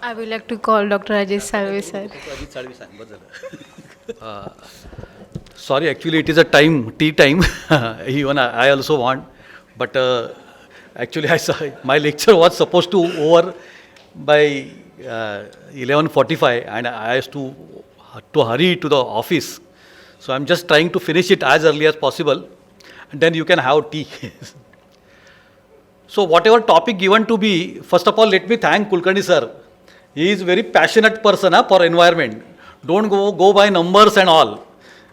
I would like to call Dr. Ajit Salvi, sir. Ajit Salvi sir, बस झालं. Sorry, actually it is a tea time. Even I also want, but actually I saw my lecture was supposed to over by 11:45, and I has to hurry to the office. So I'm just trying to finish it as early as possible, and then you can have tea. So whatever topic given to me, first of all, let me thank Kulkarni sir. He is very passionate person for environment. Don't go by numbers and all,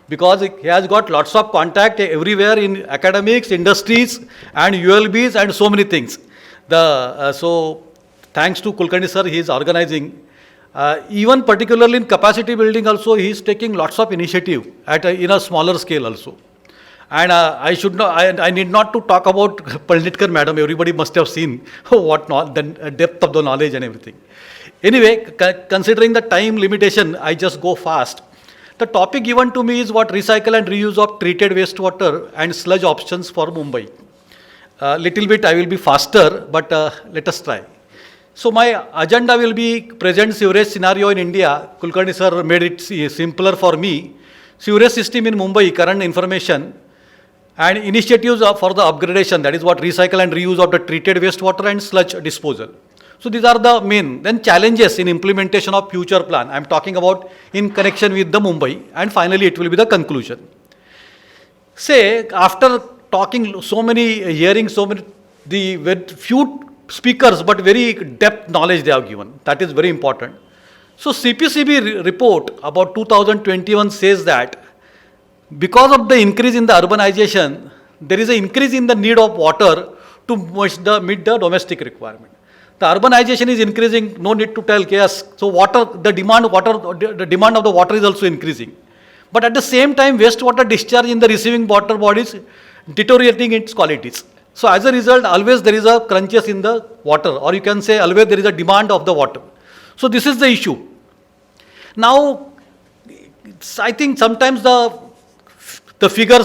because he has got lots of contact everywhere in academics, industries, and ULBs and so many things. So thanks to Kulkarni sir, he is organizing. Even particularly in capacity building also, he is taking lots of initiative in a smaller scale also. And I need not to talk about Pandnitkar madam. Everybody must have seen the depth of the knowledge and everything. Anyway, considering the time limitation, I just go fast. The topic given to me is what recycle and reuse of treated wastewater and sludge options for Mumbai. Little bit I will be faster, but let us try. So my agenda will be present sewerage scenario in India. Kulkarni sir made it simpler for me. Sewerage system in Mumbai, current information, and initiatives for the upgradation, that is what recycle and reuse of the treated wastewater and sludge disposal. So these are the main. Then challenges in implementation of future plan. I am talking about in connection with the Mumbai, and finally it will be the conclusion. Say, after talking so many, hearing so many, with few speakers, but very depth knowledge they have given. That is very important. So CPCB report about 2021 says that because of the increase in the urbanization, there is an increase in the need of water to meet the domestic requirement. The urbanization is increasing, no need to tell chaos. So the demand of the water is also increasing. But at the same time, wastewater discharge in the receiving water bodies deteriorating its qualities. So as a result, always there is a crunches in the water, or you can say always there is a demand of the water. So this is the issue. Now, I think sometimes the figure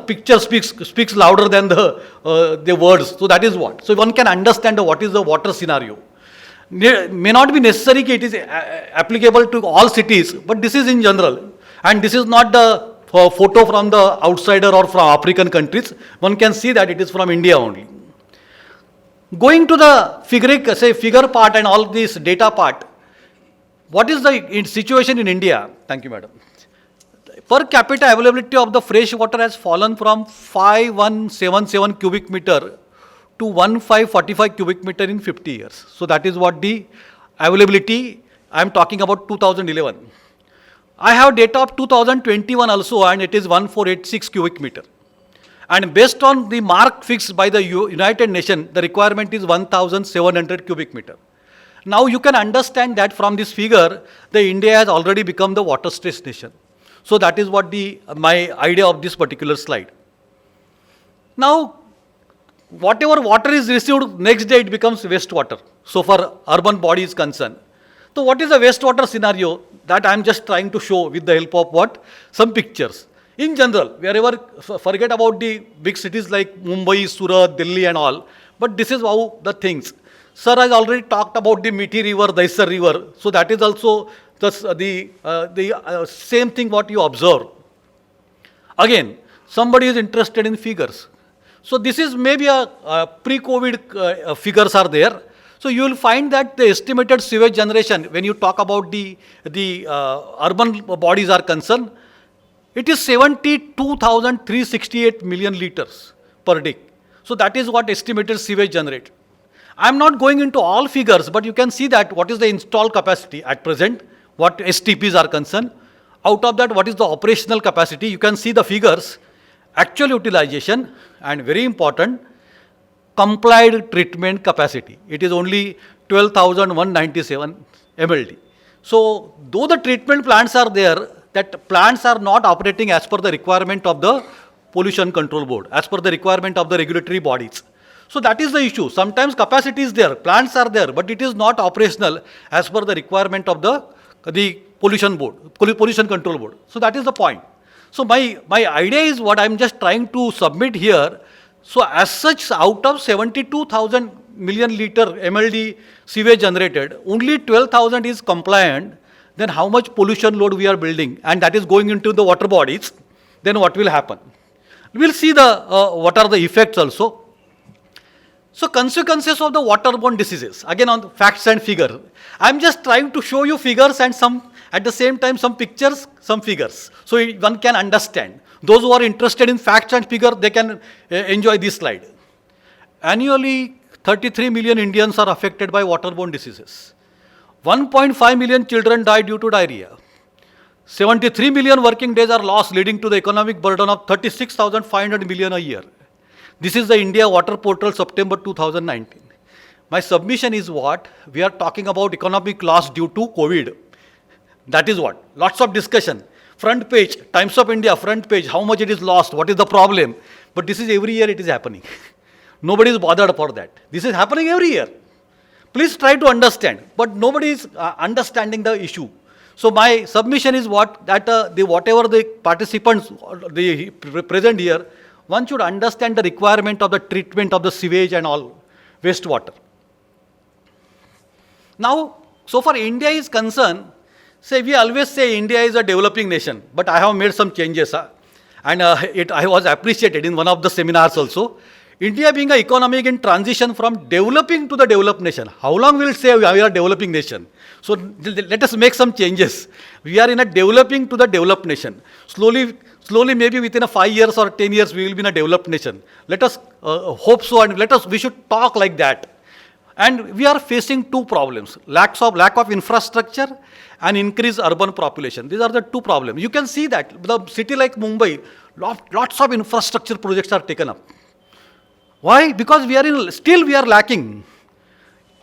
picture speaks louder than the words. So that is what. So one can understand what is the water scenario. May not be necessary that it is applicable to all cities, but this is in general. And this is not the photo from the outsider or from African countries. One can see that it is from India only. Going to the figure part and all this data part, what is the situation in India? Thank you, madam. Per capita availability of the fresh water has fallen from 5177 cubic meter to 1545 cubic meter in 50 years. So that is what the availability, I am talking about 2011. I have data of 2021 also, and it is 1486 cubic meter. And based on the mark fixed by the United Nations, the requirement is 1700 cubic meter. Now you can understand that from this figure, the India has already become the water stressed nation. So that is what my idea of this particular slide. Now, whatever water is received, next day it becomes wastewater. So for urban body is concerned. So what is the wastewater scenario? That I am just trying to show with the help of what? Some pictures. In general, wherever, forget about the big cities like Mumbai, Surat, Delhi and all, but this is how the things. Sir has already talked about the Mithi river, Daisar river. So that is also the same thing what you observe. Again, somebody is interested in figures. So this is maybe a pre-COVID figures are there. So you will find that the estimated sewage generation, when you talk about the urban bodies are concerned, it is 72,368 million liters per day. So that is what estimated sewage generate. I am not going into all figures, but you can see that what is the installed capacity at present, what STPs are concerned. Out of that, what is the operational capacity? You can see the figures, actual utilization, and very important, complied treatment capacity. It is only 12,197 MLD. So, though the treatment plants are there, that plants are not operating as per the requirement of the pollution control board, as per the requirement of the regulatory bodies. So that is the issue. Sometimes capacity is there, plants are there, but it is not operational as per the requirement of the pollution control board. So that is the point. So my idea is what I am just trying to submit here. So as such, out of 72,000 million liter MLD sewage generated, only 12,000 is compliant, then how much pollution load we are building, and that is going into the water bodies, then what will happen? We'll see what are the effects also. So consequences of the waterborne diseases, again on the facts and figure. I'm just trying to show you figures and at the same time some pictures, some figures, so one can understand. Those who are interested in facts and figure, they can enjoy this slide. Annually, 33 million Indians are affected by waterborne diseases. 1.5 million children die due to diarrhea. 73 million working days are lost, leading to the economic burden of 36,500 million a year. This is the India Water Portal, September 2019. My submission is what? We are talking about economic loss due to COVID. That is what? Lots of discussion. Front page, Times of India, front page, how much it is lost, what is the problem? But this is every year it is happening. Nobody is bothered for that. This is happening every year. Please try to understand, but nobody is understanding the issue. So my submission is what? That whatever the participants present here, one should understand the requirement of the treatment of the sewage and all wastewater. Now, so far India is concerned, we always say India is a developing nation, but I have made some changes, and I was appreciated in one of the seminars also. India being an economic in transition from developing to the developed nation. How long will it say we are a developing nation? So let us make some changes. We are in a developing to the developed nation. Slowly maybe within 5 years or 10 years, we will be in a developed nation. Let us hope so, and we should talk like that. And we are facing two problems: lack of infrastructure and increased urban population. These are the two problems. You can see that the city like Mumbai, lots of infrastructure projects are taken up. Why? Because still we are lacking.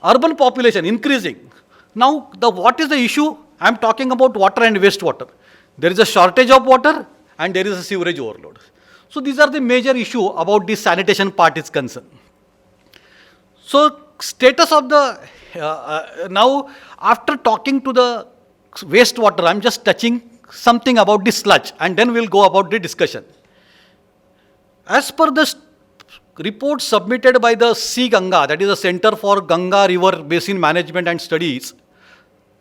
Urban population increasing. Now, what is the issue? I am talking about water and wastewater. There is a shortage of water and there is a sewerage overload. So these are the major issue about the sanitation part is concerned. So status of the, now after talking to the wastewater, I am just touching something about the sludge, and then we'll go about the discussion. As per the report submitted by the Sea Ganga, that is the Center for Ganga River Basin Management and Studies,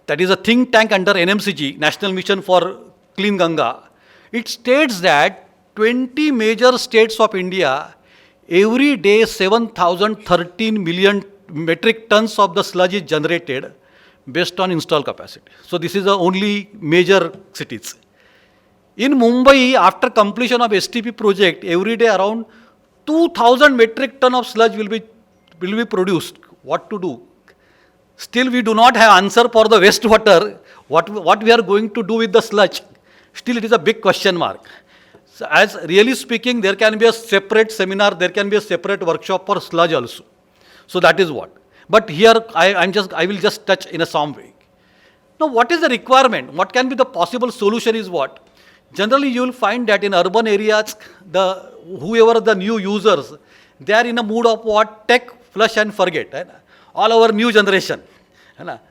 that is a think tank under NMCG, National Mission for Clean Ganga. It states that 20 major states of India, every day 7,013 million metric tons of the sludge is generated based on installed capacity. So this is the only major cities. In Mumbai, after completion of STP project, every day around 2,000 metric ton of sludge will be produced. What to do? Still we do not have answer for the wastewater. What we are going to do with the sludge? Still it is a big question mark. So as really speaking, there can be a separate seminar, there can be a separate workshop for sludge also. So that is what. But here I will just touch in a some way. Now what is the requirement? What can be the possible solution is what? Generally you will find that in urban areas, whoever the new users, they are in a mood of what? Take, flush and forget. All our new generation.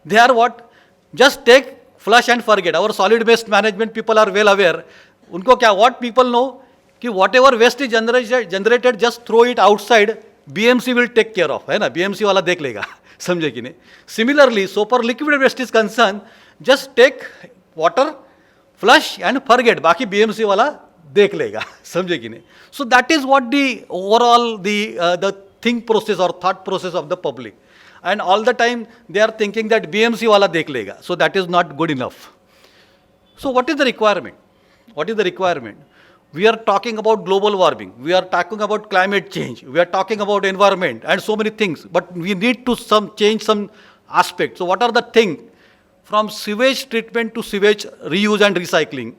They are what? Just take, flush and forget. Our solid waste management people are well aware. Unko kya, what people know? Ki whatever waste is generated, just throw it outside. BMC will take care of. BMC wala dekh lega. Samjhe ki nahi? Similarly, so for liquid waste is concerned, just take water, flush and forget. Baki BMC wala dekh lega. Samjhe ki nahi? So that is what the overall the think process or thought process of the public. And all the time they are thinking that BMC wala dekh lega. So that is not good enough. So what is the requirement? What is the requirement? We are talking about global warming. We are talking about climate change. We are talking about environment and so many things. But we need to change some aspects. So what are the things? From sewage treatment to sewage reuse and recycling.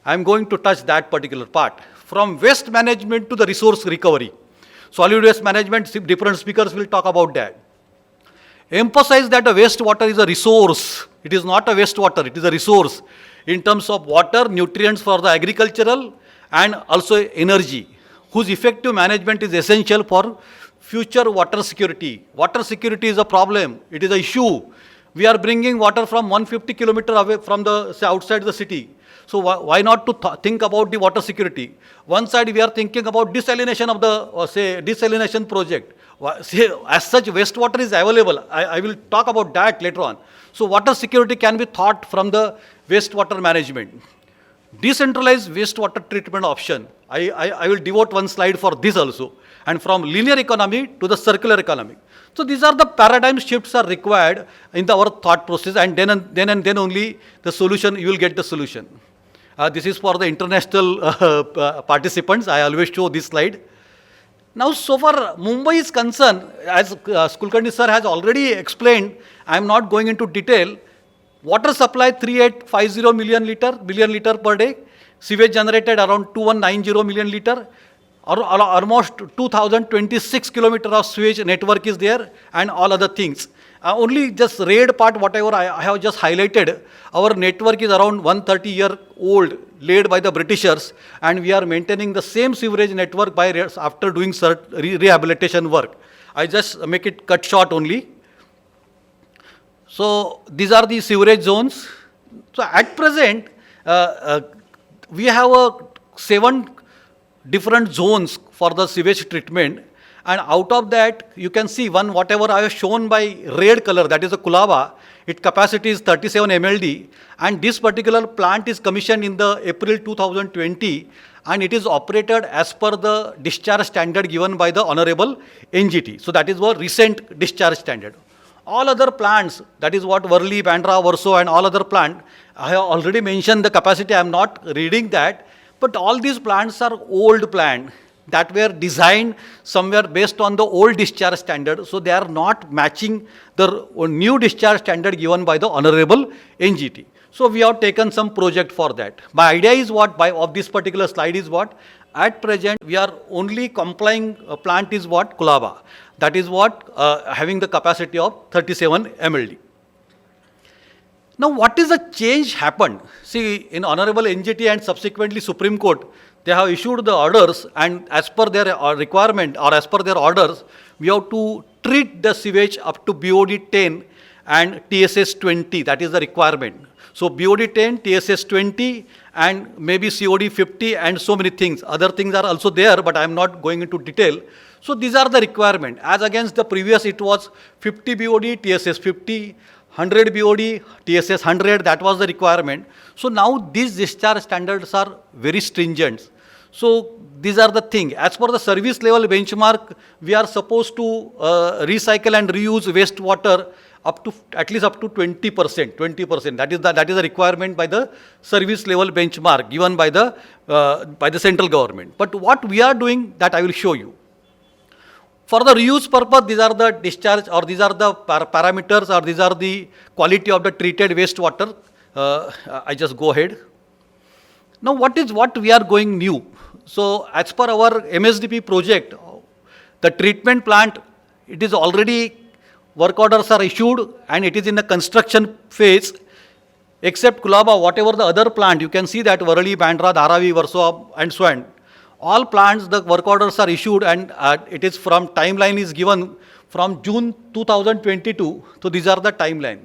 I am going to touch that particular part. From waste management to the resource recovery. Solid waste management, different speakers will talk about that. Emphasize that a wastewater is a resource. It is not a wastewater, it is a resource in terms of water, nutrients for the agricultural and also energy, whose effective management is essential for future water security. Water security is a problem, it is an issue. We are bringing water from 150 kilometers away from outside the city. So why not to think about the water security? One side we are thinking about desalination of the, desalination project. See, as such, wastewater is available. I will talk about that later on. So water security can be thought from the wastewater management. Decentralized wastewater treatment option. I will devote one slide for this also. And from linear economy to the circular economy. So these are the paradigm shifts are required in our thought process, and then only the solution, you will get the solution. This is for the international participants. I always show this slide. Now, so far Mumbai is concerned, as Kulkarni sir has already explained, I am not going into detail. Water supply 3850 billion liter per day. Sewage generated around 2190 million liter. Almost 2026 kilometer of sewage network is there, and all other things. Only just red part, whatever I have just highlighted, our network is around 130-year-old, laid by the Britishers, and we are maintaining the same sewerage network after doing rehabilitation work. I just make it cut short only. So these are the sewerage zones. So at present, we have 7 different zones for the sewage treatment, and out of that you can see one, whatever I have shown by red color, that is a Kulaba. Its capacity is 37 MLD, and this particular plant is commissioned in the April 2020, and it is operated as per the discharge standard given by the Honorable NGT. So that is what recent discharge standard. All other plants, that is what Worli, Bandra, Warsaw and all other plant, I have already mentioned the capacity, I am not reading that. But all these plants are old plants that were designed somewhere based on the old discharge standard. So they are not matching the new discharge standard given by the Honorable NGT. So we have taken some project for that. My idea is what, of this particular slide is what, at present we are only complying plant is what, Kulaba. That is what, having the capacity of 37 MLD. Now, what is the change happened? See, in Honorable NGT and subsequently Supreme Court, they have issued the orders, and as per their requirement or as per their orders, we have to treat the sewage up to BOD 10 and TSS 20. That is the requirement. So BOD 10, TSS 20, and maybe COD 50, and so many things. Other things are also there, but I am not going into detail. So these are the requirement. As against the previous, it was 50 BOD, TSS 50. 100 BOD, TSS 100, that was the requirement. So now these discharge standards are very stringent. So these are the things. As per the service level benchmark, we are supposed to recycle and reuse wastewater up to at least up to 20%. 20%. That is the requirement by the service level benchmark given by the central government. But what we are doing, that I will show you. For the reuse purpose, these are the discharge, or these are the parameters, or these are the quality of the treated wastewater. I just go ahead. Now, what we are going new? So, as per our MSDP project, the treatment plant, it is already, work orders are issued, and it is in the construction phase. Except Kulaba, whatever the other plant, you can see that Worli, Bandra, Dharavi, Warsaw, and so on. All plants, the work orders are issued, and it is from timeline is given from June 2022. So these are the timeline.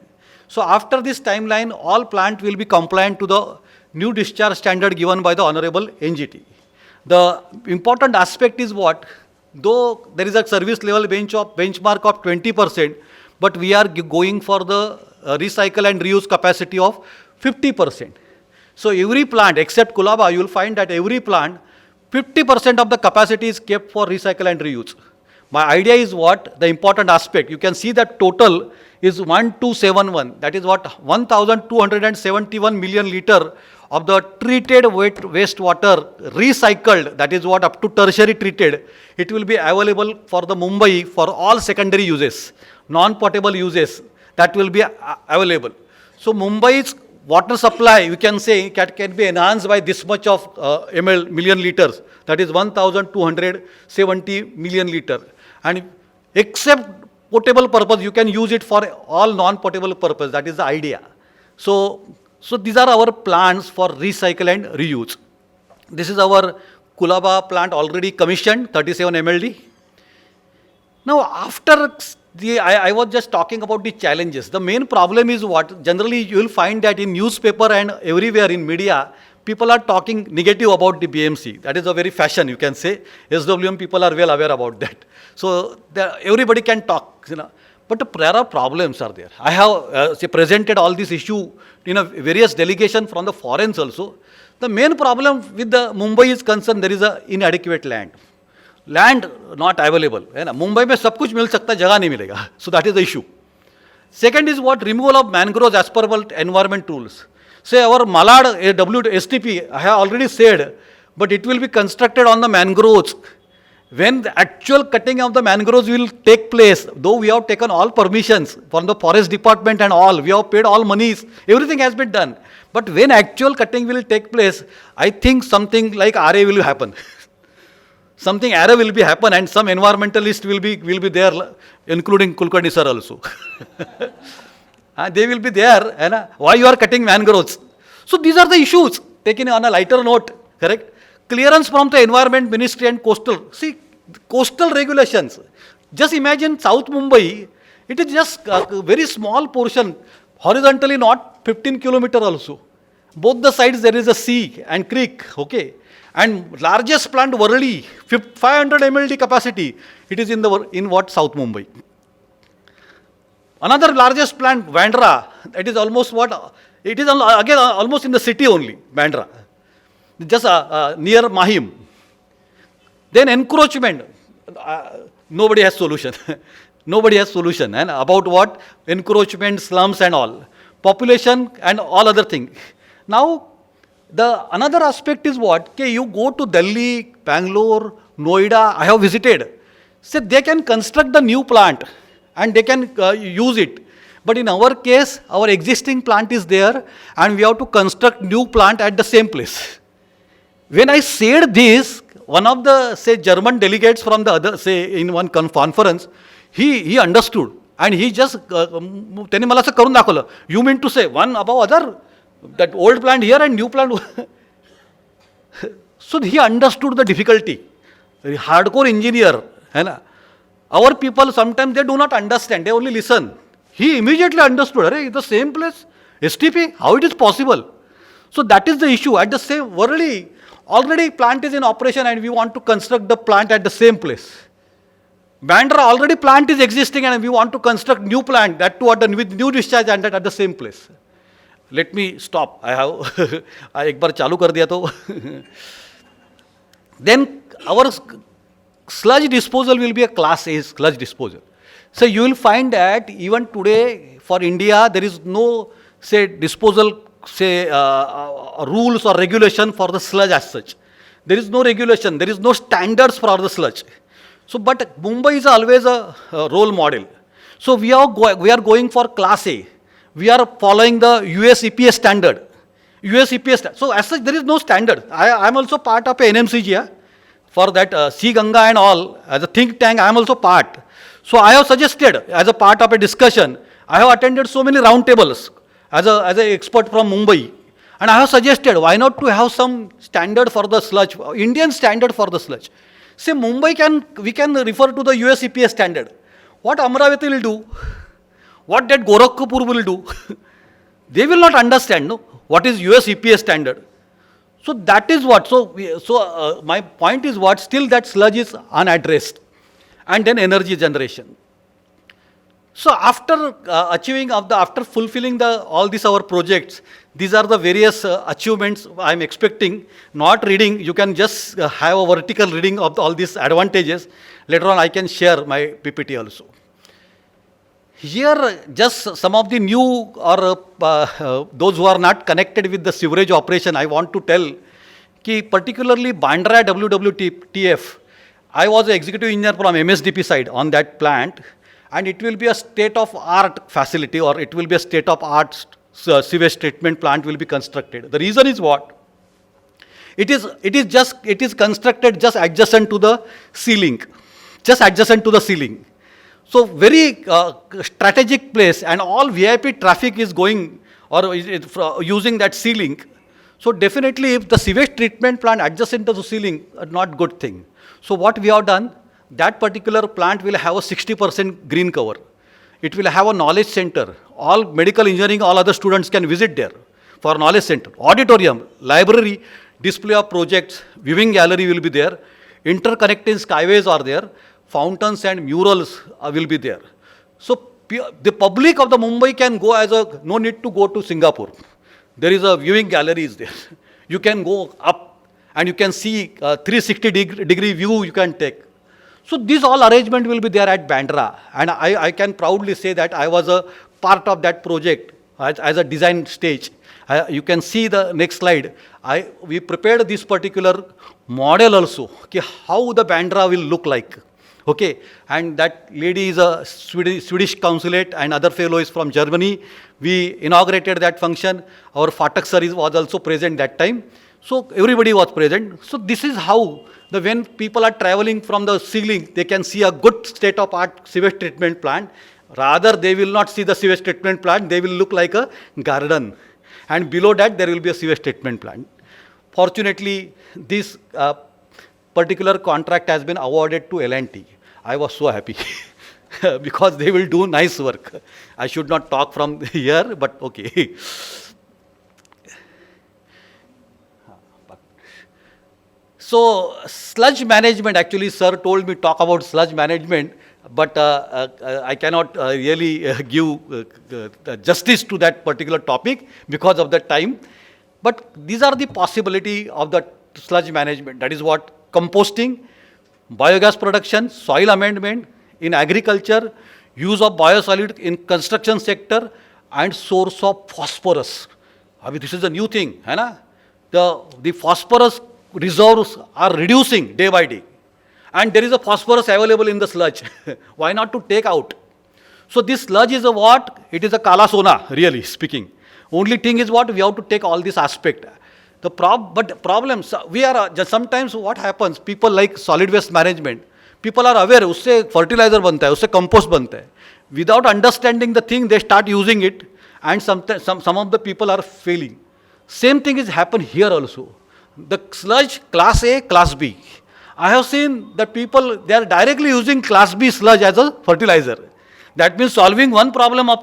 So after this timeline, all plant will be compliant to the new discharge standard given by the Honorable NGT. The important aspect is what, though there is a service level benchmark of 20%, but we are going for the recycle and reuse capacity of 50%. So every plant, except Kulaba, you will find that every plant, 50% of the capacity is kept for recycle and reuse. My idea is what, the important aspect, you can see that total is 1271, that is what, 1271 million liter of the treated wastewater recycled, that is what, up to tertiary treated, it will be available for the Mumbai for all secondary uses, non-potable uses, that will be available. So Mumbai's water supply, you can say, can be enhanced by this much of million liters, that is 1270 million liter. And except potable purpose, you can use it for all non-potable purpose, that is the idea. So these are our plans for recycle and reuse. This is our Kulaba plant already commissioned, 37 MLD. Now after I was just talking about the challenges. The main problem is what? Generally, you will find that in newspaper and everywhere in media, people are talking negative about the BMC. That is a very fashion, you can say. SWM people are well aware about that. So everybody can talk, But there are problems are there. I have presented all this issue in a various delegation from the foreigners also. The main problem with the Mumbai is concerned, there is a inadequate land. Land not available. Mumbai में सब कुछ मिल सकता है, जगह नहीं मिलेगा. So that is the issue. Second is what? Removal of mangroves as per environment rules. Say our Malad STP, I have already said, but it will be constructed on the mangroves. When the actual cutting of the mangroves will take place, though we have taken all permissions from the forest department and all, we have paid all monies, everything has been done. But when actual cutting will take place, I think something like RA will happen. Something RA will be happen, and some environmentalist will be there, including Kulkarni sir also. They will be there, and why you are cutting mangroves? So these are the issues taken on a lighter note, correct? Clearance from the Environment Ministry and coastal. See, coastal regulations. Just imagine South Mumbai, it is just a very small portion, horizontally not 15 kilometer also. Both the sides there is a sea and creek, okay? And largest plant Worli, 500 MLD capacity, it is in what South Mumbai. Another largest plant, Bandra, it is almost what, it is again almost in the city only, Bandra. Just near Mahim. Then encroachment, nobody has solution. Nobody has solution. And about what? Encroachment, slums and all. Population and all other things. Now, the another aspect is what? Okay, you go to Delhi, Bangalore, Noida, I have visited. So they can construct the new plant and they can use it. But in our case, our existing plant is there and we have to construct new plant at the same place. When I said this, one of the, say, German delegates from the other, say, in one conference, he understood. And he just, त्याने मला असं करून दाखवलं. You mean to say one above other? That old plant here and new plant. So he understood the difficulty. Hardcore engineer. Our people, sometimes they do not understand. They only listen. He immediately understood. It's the same place. STP, how it is possible? So that is the issue. At the same, already plant is in operation and we want to construct the plant at the same place. Bandra already plant is existing and we want to construct new plant, that too with new discharge and at the same place. Let me stop. I have एक बार चालू कर दिया तो. Then our sludge disposal will be a class A sludge disposal. So you will find that even today for India there is no, say, disposal, say, rules or regulation for the sludge as such. There is no regulation, there is no standards for the sludge. So, but Mumbai is always a role model. So we are going for class A. We are following the US EPA standard. So as such there is no standard. I am also part of a NMCG, yeah? For that Sea Ganga and all, as a think tank I am also part. So I have suggested, as a part of a discussion, I have attended so many roundtables as an expert from Mumbai. And I have suggested, why not to have some standard for the sludge, Indian standard for the sludge. Say Mumbai we can refer to the US EPA standard. What Amravati will do, what that Gorakhpur will do, they will not understand, no, what is US EPA standard. So that is what, my point is what, still that sludge is unaddressed. And then energy generation. So after after fulfilling all these our projects, these are the various achievements I am expecting. Not reading, you can just have a vertical reading of all these advantages. Later on I can share my PPT also. Here just some of the new or those who are not connected with the sewerage operation, I want to tell, particularly Bandra WWTF, I was an executive engineer from MSDP side on that plant, and it will be a state-of-art facility, or it will be a state-of-art sewage treatment plant will be constructed. The reason is what? It is constructed just adjacent to the ceiling, So very strategic place, and all VIP traffic is going or using that ceiling. So definitely, if the sewage treatment plant adjacent to the ceiling, not good thing. So what we have done, that particular plant will have a 60% green cover. It will have a knowledge center. All medical engineering, all other students can visit there. for knowledge center, auditorium, library, display of projects, viewing gallery will be there, interconnecting skyways are there, fountains and murals will be there. So the public of the Mumbai can go as a, no need to go to Singapore. There is a viewing gallery is there. You can go up and you can see 360 degree view you can take. So this all arrangement will be there at Bandra, and I can proudly say that I was a part of that project as a design stage. You can see the next slide. We prepared this particular model also, okay, how the Bandra will look like. Okay, and that lady is a Swedish consulate and other fellow is from Germany. We inaugurated that function. Our Fatak sir was also present that time. So everybody was present. So this is how when people are traveling from the ceiling, they can see a good state-of-art sewage treatment plant. Rather, they will not see the sewage treatment plant. They will look like a garden. And below that, there will be a sewage treatment plant. Fortunately, this particular contract has been awarded to L&T. I was so happy because they will do nice work. I should not talk from here, but okay. So sludge management, actually sir told me talk about sludge management, but I cannot really give justice to that particular topic because of the time. But these are the possibility of the sludge management. That is what composting, biogas production, soil amendment in agriculture, use of biosolid in construction sector, and source of phosphorus. I mean, this is a new thing, है ना? The phosphorus reserves are reducing day by day, and there is a phosphorus available in the sludge. Why not to take out? So this sludge is a what? It is a kala sona, really speaking. Only thing is what? We have to take all this aspect. But problems, we are just sometimes what happens, people like solid waste management, people are aware, usse fertilizer banta hai, usse compost banta hai. Without understanding the thing, they start using it, and some of the people are failing. Same thing is happen here also. The sludge, class A, class B. I have seen that people, they are directly using class B sludge as a fertilizer. That means solving one problem of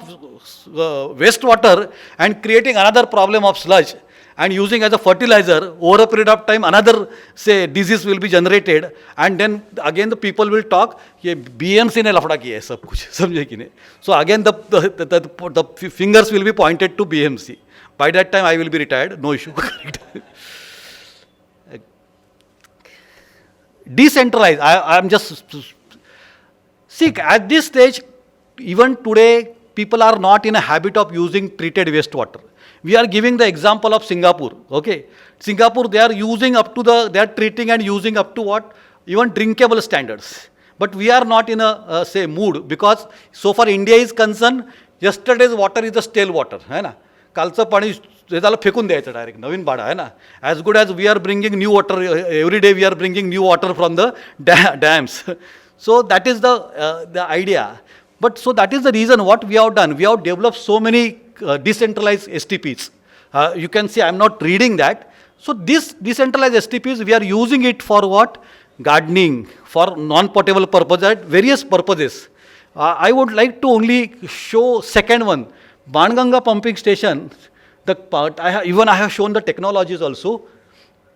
wastewater and creating another problem of sludge and using as a fertilizer. Over a period of time, another, say, disease will be generated, and then again the people will talk, ye BMC ne lafda kiya hai sab kuch, samjhe ki nahi? So again the fingers will be pointed to BMC. By that time I will be retired, no issue. Decentralize. I am just, see, at this stage, even today, people are not in a habit of using treated wastewater. We are giving the example of Singapore, okay. Singapore, they are using up to they are treating and using up to what? Even drinkable standards. But we are not in a, say, mood, because so far India is concerned, yesterday's water is the stale water, है ना. कालचं पाणी हे झालं फेकून द्यायचं direct, नवीन बाडा आहे ना. As good as we are bringing new water, every day we are bringing new water from the dams. So that is the idea. But so that is the reason what we have done. We have developed so many decentralized STPs. You can see I am not reading that. So this decentralized STPs, we are using it for what? Gardening, for non-potable purposes, at various purposes. I would like to only show second one. Banganga pumping station, even I have shown the technologies also.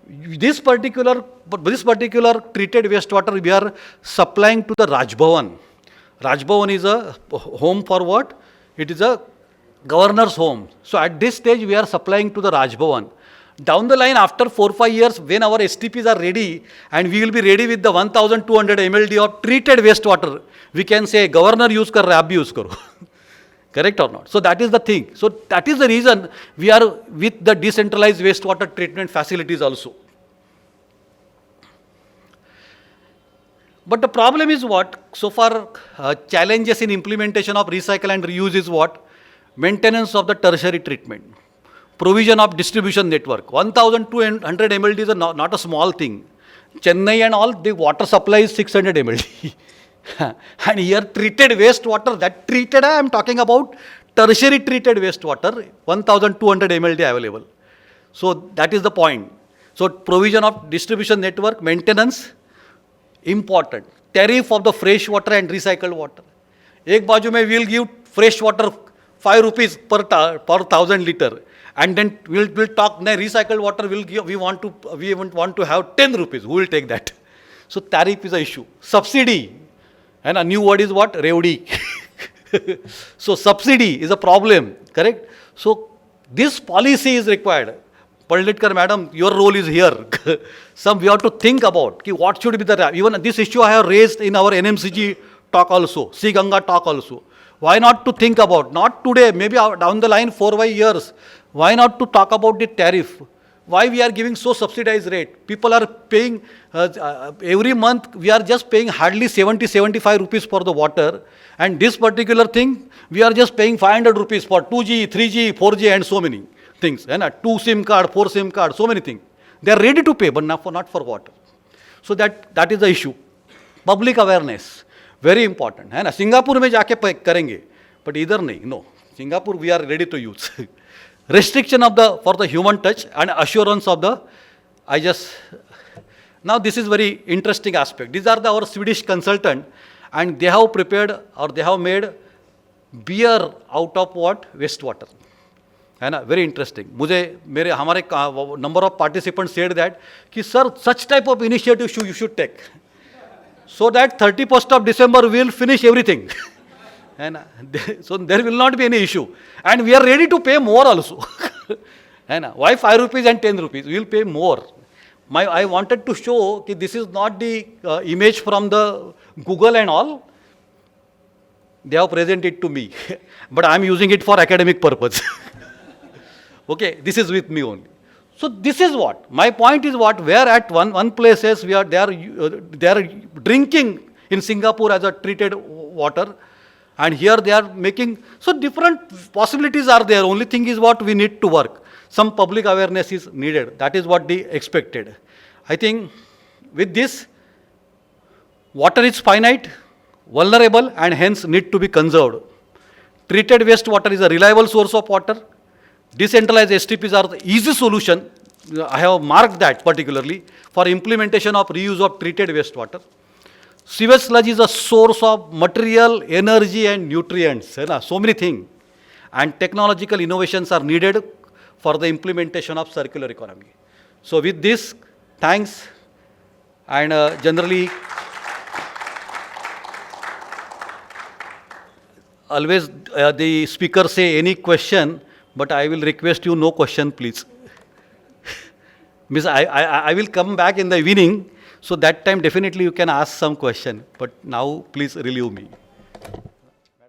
This particular treated wastewater we are supplying to the Raj Bhavan. Raj Bhavan is a home for what? It is a governor's home. So at this stage we are supplying to the Raj Bhavan. Down the line, after 4-5 years, when our STPs are ready, and we will be ready with the 1200 mld of treated wastewater, we can say, governor use kar raha hai, aap bhi use karo. Correct or not? So that is the thing. So that is the reason we are with the decentralized wastewater treatment facilities also. But the problem is what? So far, challenges in implementation of recycle and reuse is what? Maintenance of the tertiary treatment. Provision of distribution network. 1200 mld is not a small thing. Chennai and all, the water supply is 600 mld. And here treated wastewater, that treated, I am talking about tertiary treated wastewater, 1200 mld available. So that is the point. So provision of distribution network, maintenance, important. Tariff of the fresh water and recycled water. Ek baju mein we will give fresh water 5 rupees per 1,000 liter. And then we'll talk, now recycled water will give, we want to have 10 rupees. Who will take that? So tariff is an issue. Subsidy. And a new word is what? Revdi. So subsidy is a problem, correct? So this policy is required. Palnitkar madam, your role is here. We have to think about what should be the, even this issue I have raised in our NMCG talk also, Sea Ganga talk also. Why not to think about, not today, maybe down the line 4-5 years, why not to talk about the tariff? Why we are giving so subsidized rate? People are paying, every month we are just paying hardly 70-75 rupees for the water. And this particular thing, we are just paying 500 rupees for 2G, 3G, 4G and so many things. And 2 SIM card, 4 SIM card, so many things. They are ready to pay, but not for water. So that is the issue. Public awareness, very important. And Singapore mein jaake karenge, but either nahi, no. Singapore we are ready to use. Restriction for the human touch and assurance of the, now this is very interesting aspect. These are our Swedish consultant and they have prepared or they have made beer out of what? Wastewater. And very interesting. Hamare number of participants said that, sir, such type of initiative you should take. So that 31st of December we will finish everything. And so there will not be any issue. And we are ready to pay more also. And why 5 rupees and 10 rupees? We will pay more. I wanted to show that this is not the image from the Google and all. They have presented it to me. But I am using it for academic purpose. Okay, this is with me only. So this is what? My point is what? Where at one places they are drinking in Singapore as a treated water. And here they are making, so different possibilities are there. Only thing is what we need to work. Some public awareness is needed. That is what they expected. I think with this, water is finite, vulnerable and hence need to be conserved. Treated wastewater is a reliable source of water. Decentralized STPs are the easy solution. I have marked that particularly for implementation of reuse of treated wastewater. Sewage sludge is a source of material, energy and nutrients. So many things. And technological innovations are needed for the implementation of circular economy. So with this, thanks. And generally, always the speaker say any question, but I will request you no question, please. Miss, I will come back in the evening. So that time definitely you can ask some question, but now please relieve me.